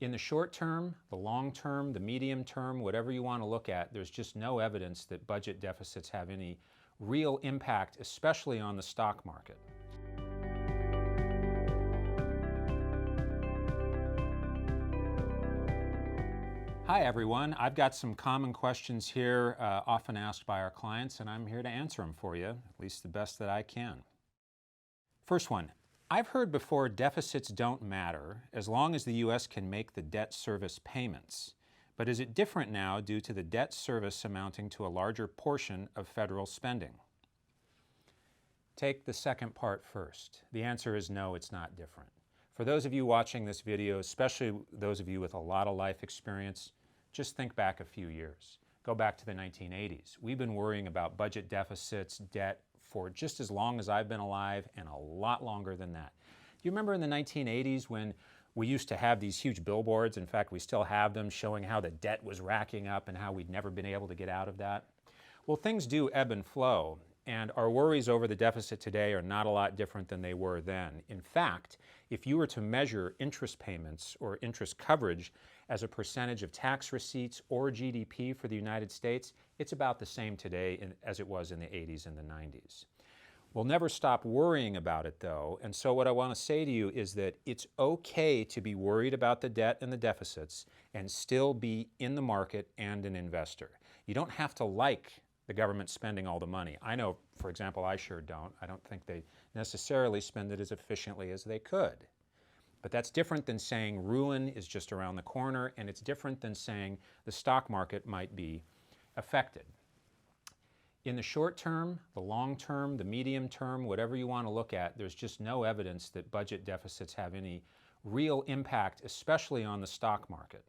In the short term, the long term, the medium term, whatever you want to look at, there's just no evidence that budget deficits have any real impact, especially on the stock market. Hi everyone, I've got some common questions here often asked by our clients, and I'm here to answer them for you, at least the best that I can. First one, I've heard before deficits don't matter as long as the U.S. can make the debt service payments. But is it different now due to the debt service amounting to a larger portion of federal spending? Take the second part first. The answer is no, it's not different. For those of you watching this video, especially those of you with a lot of life experience, just think back a few years. Go back to the 1980s. We've been worrying about budget deficits, debt, for just as long as I've been alive and a lot longer than that. Do you remember in the 1980s when we used to have these huge billboards? In fact, we still have them showing how the debt was racking up and how we'd never been able to get out of that. Well, things do ebb and flow, and our worries over the deficit today are not a lot different than they were then. In fact, if you were to measure interest payments or interest coverage as a percentage of tax receipts or GDP for the United States, it's about the same today as it was in the 80s and the 90s. We'll never stop worrying about it though, and so what I want to say to you is that it's okay to be worried about the debt and the deficits and still be in the market and an investor. You don't have to like the government spending all the money. I know, for example, I sure don't. I don't think they necessarily spend it as efficiently as they could. But that's different than saying ruin is just around the corner, and it's different than saying the stock market might be affected. In the short term, the long term, the medium term, whatever you want to look at, there's just no evidence that budget deficits have any real impact, especially on the stock market.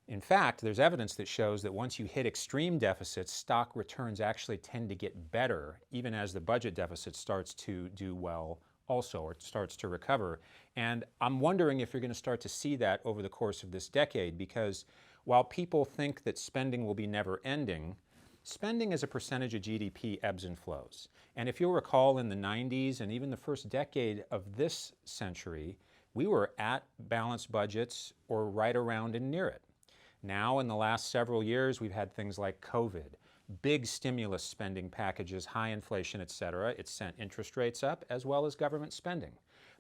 In fact, there's evidence that shows that once you hit extreme deficits, stock returns actually tend to get better, even as the budget deficit starts to do well also, or starts to recover. And I'm wondering if you're going to start to see that over the course of this decade, because while people think that spending will be never ending, spending as a percentage of GDP ebbs and flows. And if you'll recall, in the 90s and even the first decade of this century, we were at balanced budgets or right around and near it. Now, in the last several years, we've had things like COVID, big stimulus spending packages, high inflation, etc. It's sent interest rates up as well as government spending.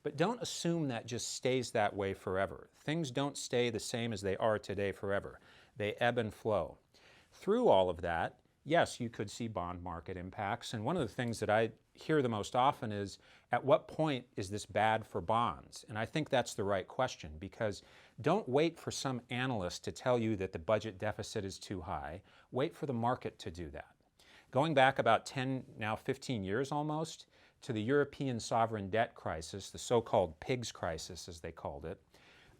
But don't assume that just stays that way forever. Things don't stay the same as they are today forever. They ebb and flow. Through all of that, yes, you could see bond market impacts. And one of the things that I hear the most often is, at what point is this bad for bonds? And I think that's the right question, because don't wait for some analyst to tell you that the budget deficit is too high. Wait for the market to do that. Going back about 10, now 15 years almost, to the European sovereign debt crisis, the so-called pigs crisis as they called it,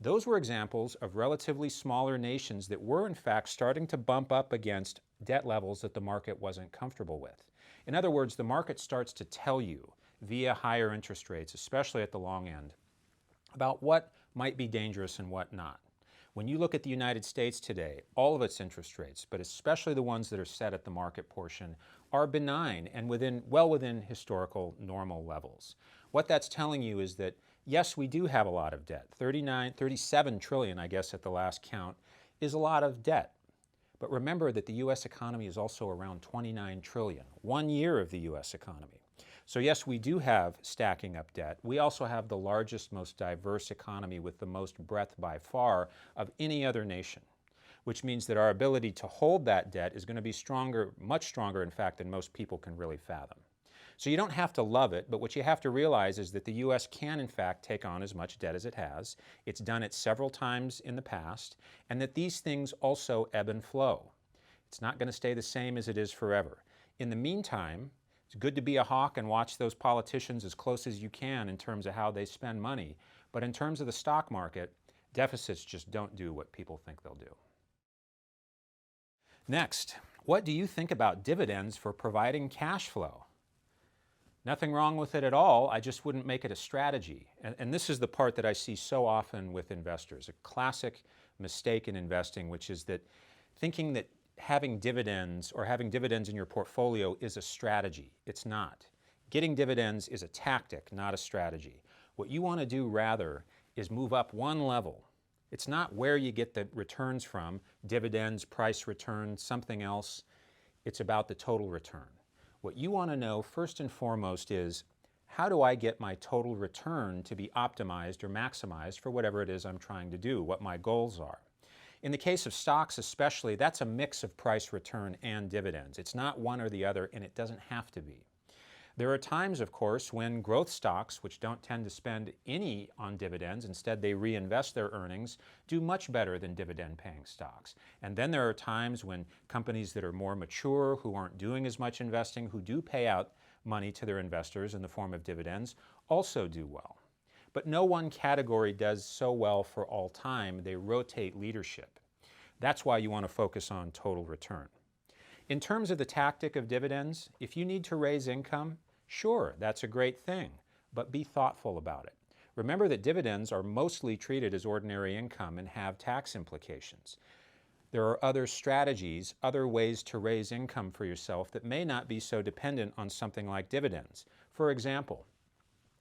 those were examples of relatively smaller nations that were in fact starting to bump up against debt levels that the market wasn't comfortable with. In other words, the market starts to tell you via higher interest rates, especially at the long end, about what might be dangerous and what not. When you look at the United States today, all of its interest rates, but especially the ones that are set at the market portion, are benign and well within historical normal levels. What that's telling you is that, yes, we do have a lot of debt. 37 trillion, I guess, at the last count, is a lot of debt. But remember that the U.S. economy is also around 29 trillion, 1 year of the U.S. economy. So yes, we do have stacking up debt. We also have the largest, most diverse economy with the most breadth by far of any other nation, which means that our ability to hold that debt is going to be stronger, much stronger, in fact, than most people can really fathom. So you don't have to love it, but what you have to realize is that the U.S. can, in fact, take on as much debt as it has. It's done it several times in the past, and that these things also ebb and flow. It's not going to stay the same as it is forever. In the meantime, it's good to be a hawk and watch those politicians as close as you can in terms of how they spend money. But in terms of the stock market, deficits just don't do what people think they'll do. Next, what do you think about dividends for providing cash flow? Nothing wrong with it at all. I just wouldn't make it a strategy. And this is the part that I see so often with investors, a classic mistake in investing, which is that thinking that having dividends or having dividends in your portfolio is a strategy. It's not. Getting dividends is a tactic, not a strategy. What you want to do rather is move up one level It's not where you get the returns from, dividends, price return, something else. It's about the total return. What you want to know first and foremost is, how do I get my total return to be optimized or maximized for whatever it is I'm trying to do, what my goals are? In the case of stocks especially, that's a mix of price return and dividends. It's not one or the other, and it doesn't have to be. There are times, of course, when growth stocks, which don't tend to spend any on dividends, instead they reinvest their earnings, do much better than dividend-paying stocks. And then there are times when companies that are more mature, who aren't doing as much investing, who do pay out money to their investors in the form of dividends, also do well. But no one category does so well for all time. They rotate leadership. That's why you want to focus on total return. In terms of the tactic of dividends, if you need to raise income, sure, that's a great thing, but be thoughtful about it. Remember that dividends are mostly treated as ordinary income and have tax implications. There are other strategies, other ways to raise income for yourself that may not be so dependent on something like dividends. For example,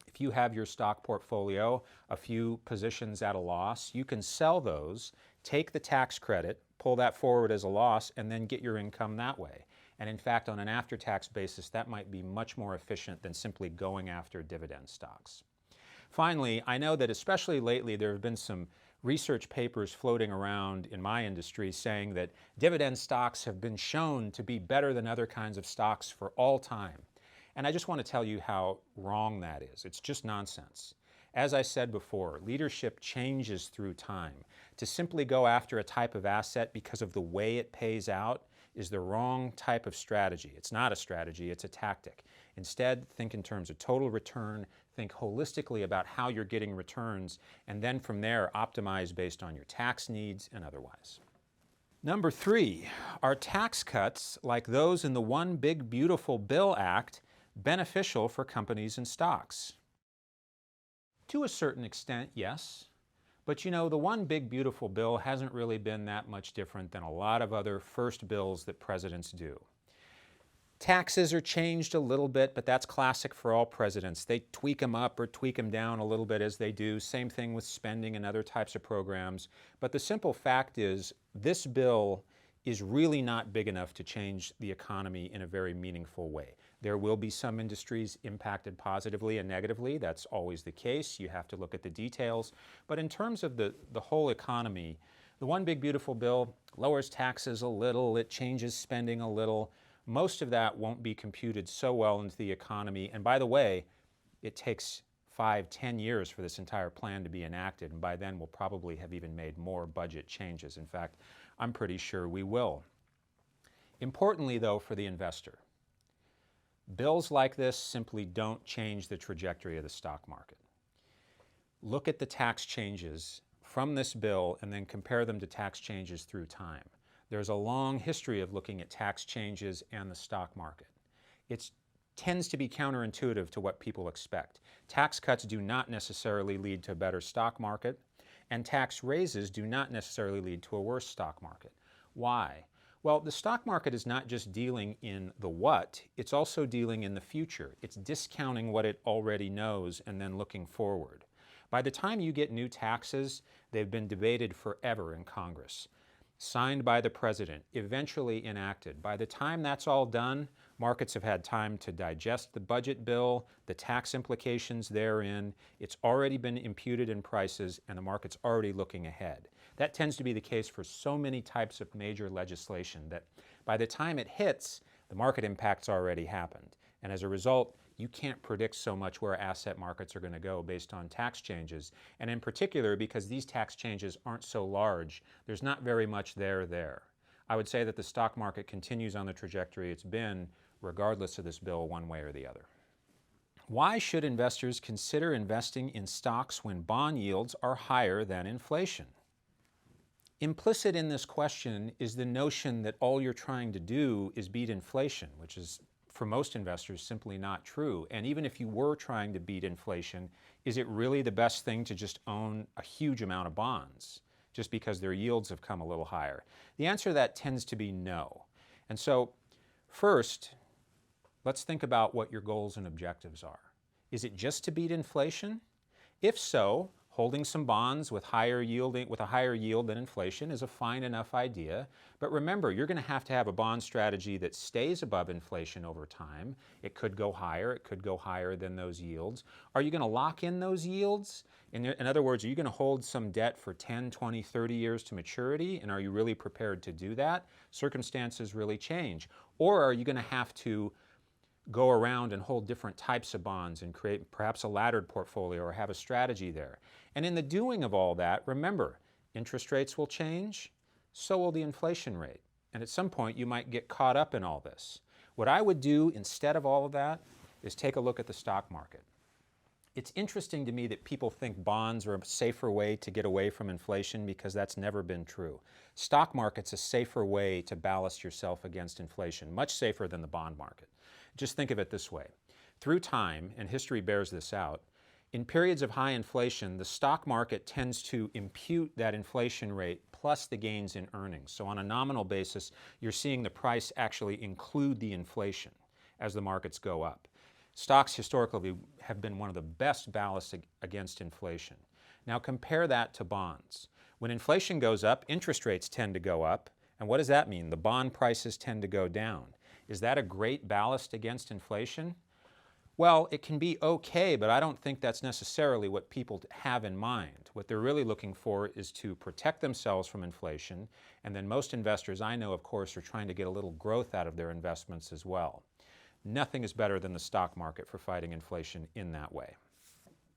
if you have your stock portfolio, a few positions at a loss, you can sell those, take the tax credit, pull that forward as a loss, and then get your income that way. And in fact, on an after-tax basis, that might be much more efficient than simply going after dividend stocks. Finally, I know that especially lately there have been some research papers floating around in my industry saying that dividend stocks have been shown to be better than other kinds of stocks for all time. And I just want to tell you how wrong that is. It's just nonsense. As I said before, leadership changes through time. To simply go after a type of asset because of the way it pays out is the wrong type of strategy. It's not a strategy, it's a tactic. Instead, think in terms of total return, think holistically about how you're getting returns, and then from there, optimize based on your tax needs and otherwise. Number 3, are tax cuts like those in the One Big Beautiful Bill Act beneficial for companies and stocks? To a certain extent, yes. But you know, the One Big Beautiful Bill hasn't really been that much different than a lot of other first bills that presidents do. Taxes are changed a little bit, but that's classic for all presidents. They tweak them up or tweak them down a little bit as they do. Same thing with spending and other types of programs. But the simple fact is, this bill is really not big enough to change the economy in a very meaningful way. There will be some industries impacted positively and negatively. That's always the case. You have to look at the details. But in terms of the whole economy, the One Big Beautiful Bill lowers taxes a little, it changes spending a little. Most of that won't be computed so well into the economy. And by the way, it takes 5-10 years for this entire plan to be enacted, and by then we'll probably have even made more budget changes. In fact, I'm pretty sure we will. Importantly, though, for the investor, bills like this simply don't change the trajectory of the stock market. Look at the tax changes from this bill and then compare them to tax changes through time. There's a long history of looking at tax changes and the stock market. It tends to be counterintuitive to what people expect. Tax cuts do not necessarily lead to a better stock market, and tax raises do not necessarily lead to a worse stock market. Why? Well, the stock market is not just dealing in the what, it's also dealing in the future. It's discounting what it already knows and then looking forward. By the time you get new taxes, they've been debated forever in Congress, signed by the president, eventually enacted. By the time that's all done, markets have had time to digest the budget bill, the tax implications therein. It's already been imputed in prices, and the market's already looking ahead. That tends to be the case for so many types of major legislation that by the time it hits, the market impact's already happened. And as a result, you can't predict so much where asset markets are going to go based on tax changes. And in particular, because these tax changes aren't so large, there's not very much there. I would say that the stock market continues on the trajectory it's been, regardless of this bill one way or the other. Why should investors consider investing in stocks when bond yields are higher than inflation? Implicit in this question is the notion that all you're trying to do is beat inflation, which is for most investors simply not true. And even if you were trying to beat inflation, is it really the best thing to just own a huge amount of bonds just because their yields have come a little higher? The answer to that tends to be no. And so first, let's think about what your goals and objectives are. Is it just to beat inflation? If so, Holding some bonds with a higher yield than inflation is a fine enough idea. But remember, you're going to have a bond strategy that stays above inflation over time. It could go higher. It could go higher than those yields. Are you going to lock in those yields? In other words, are you going to hold some debt for 10, 20, 30 years to maturity? And are you really prepared to do that? Circumstances really change. Or are you going to have to go around and hold different types of bonds and create perhaps a laddered portfolio or have a strategy there? And in the doing of all that, remember, interest rates will change, so will the inflation rate. And at some point, you might get caught up in all this. What I would do instead of all of that is take a look at the stock market. It's interesting to me that people think bonds are a safer way to get away from inflation because that's never been true. Stock market's a safer way to ballast yourself against inflation, much safer than the bond market. Just think of it this way. Through time, and history bears this out, in periods of high inflation, the stock market tends to impute that inflation rate plus the gains in earnings. So on a nominal basis, you're seeing the price actually include the inflation as the markets go up. Stocks historically have been one of the best ballasts against inflation. Now compare that to bonds. When inflation goes up, interest rates tend to go up. And what does that mean? The bond prices tend to go down. Is that a great ballast against inflation? Well, it can be okay, but I don't think that's necessarily what people have in mind. What they're really looking for is to protect themselves from inflation, and then most investors I know, of course, are trying to get a little growth out of their investments as well. Nothing is better than the stock market for fighting inflation in that way.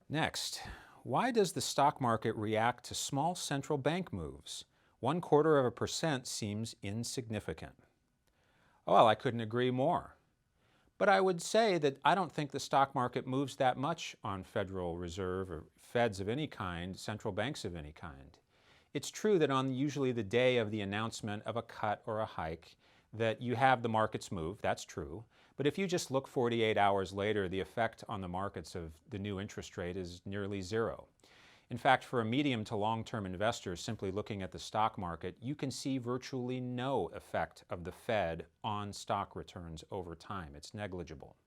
Next, why does the stock market react to small central bank moves? 0.25% seems insignificant. Well, I couldn't agree more. But I would say that I don't think the stock market moves that much on Federal Reserve or Feds of any kind, central banks of any kind. It's true that on usually the day of the announcement of a cut or a hike that you have the markets move, that's true. But if you just look 48 hours later, the effect on the markets of the new interest rate is nearly zero. In fact, for a medium to long-term investor simply looking at the stock market, you can see virtually no effect of the Fed on stock returns over time. It's negligible.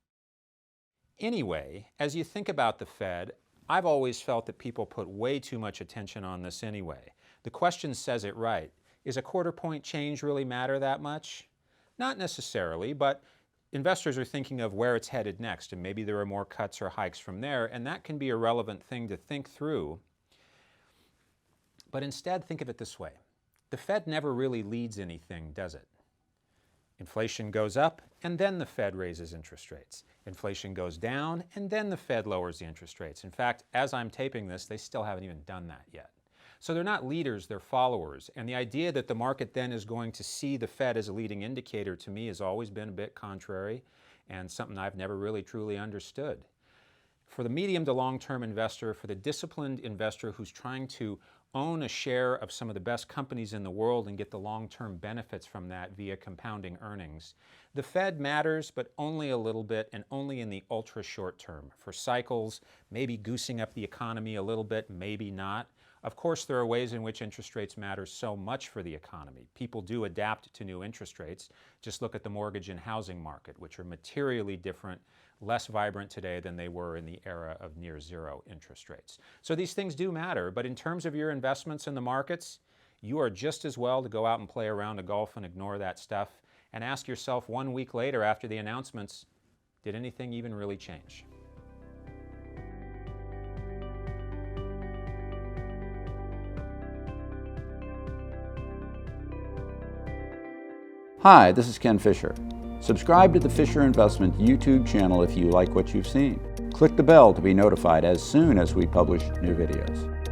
Anyway, as you think about the Fed, I've always felt that people put way too much attention on this anyway. The question says it right. Is a quarter-point change really matter that much? Not necessarily, but investors are thinking of where it's headed next, and maybe there are more cuts or hikes from there, and that can be a relevant thing to think through. But instead, think of it this way. The Fed never really leads anything, does it? Inflation goes up, and then the Fed raises interest rates. Inflation goes down, and then the Fed lowers the interest rates. In fact, as I'm taping this, they still haven't even done that yet. So they're not leaders, they're followers. And the idea that the market then is going to see the Fed as a leading indicator to me has always been a bit contrary and something I've never really truly understood. For the medium to long-term investor, for the disciplined investor who's trying to own a share of some of the best companies in the world and get the long-term benefits from that via compounding earnings, the Fed matters, but only a little bit and only in the ultra short term. For cycles, maybe goosing up the economy a little bit, maybe not. Of course, there are ways in which interest rates matter so much for the economy. People do adapt to new interest rates. Just look at the mortgage and housing market, which are materially different, less vibrant today than they were in the era of near zero interest rates. So these things do matter, but in terms of your investments in the markets, you are just as well to go out and play a round of golf and ignore that stuff and ask yourself 1 week later after the announcements, did anything even really change? Hi, this is Ken Fisher. Subscribe to the Fisher Investment YouTube channel if you like what you've seen. Click the bell to be notified as soon as we publish new videos.